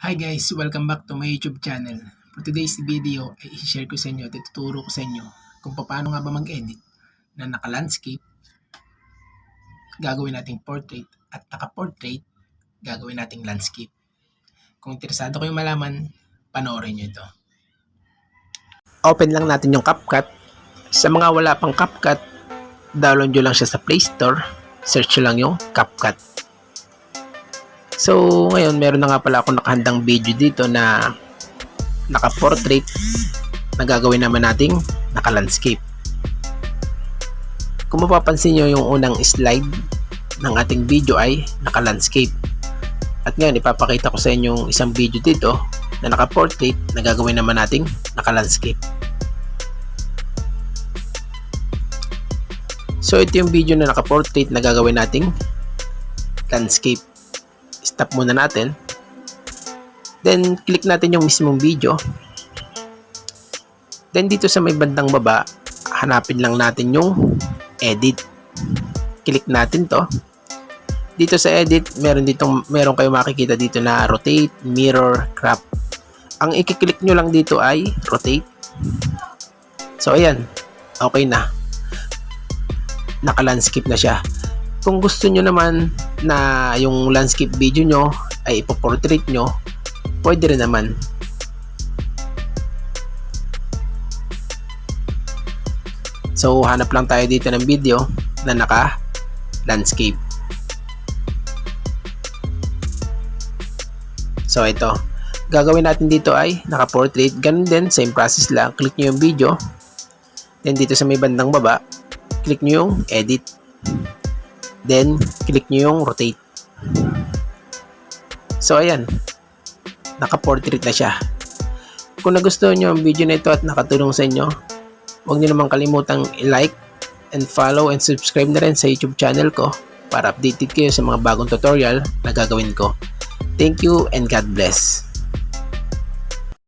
Hi guys! Welcome back to my YouTube channel. For today's video ay i-share ko sa inyo at ituturo ko sa inyo kung paano nga ba mag-edit na naka-landscape, gagawin nating portrait, at naka-portrait, gagawin nating landscape. Kung interesado kayong malaman, panoorin nyo ito. Open lang natin yung CapCut. Sa mga wala pang CapCut, download nyo lang siya sa Play Store. Search nyo lang yung CapCut. So, ngayon, meron na nga pala ako nakahandang video dito na naka-portrait na gagawin naman nating naka-landscape. Kung mapapansin nyo, yung unang slide ng ating video ay naka-landscape. At ngayon, ipapakita ko sa inyo yung isang video dito na naka-portrait na gagawin naman nating naka-landscape. So, ito yung video na naka-portrait na gagawin nating landscape. Stop muna natin. Then, click natin yung mismong video. Then, dito sa may bandang baba, hanapin lang natin yung edit. Click natin to. Dito sa edit, meron kayo makikita dito na rotate, mirror, crop. Ang i-click nyo lang dito ay rotate. So, ayan. Okay na. Naka-landscape na siya. Kung gusto nyo naman na yung landscape video nyo ay ipoportrait nyo, pwede rin naman. So, hanap lang tayo dito ng video na naka-landscape. So, ito. Gagawin natin dito ay naka-portrait. Ganun din, same process lang. Click nyo yung video. Then, dito sa may bandang baba, click nyo yung edit. Then, click nyo yung rotate. So, ayan. Naka-portrait na siya. Kung nagustuhan nyo ang video na ito at nakatulong sa inyo, huwag nyo naman kalimutang i-like and follow and subscribe na rin sa YouTube channel ko para updated kayo sa mga bagong tutorial na gagawin ko. Thank you and God bless.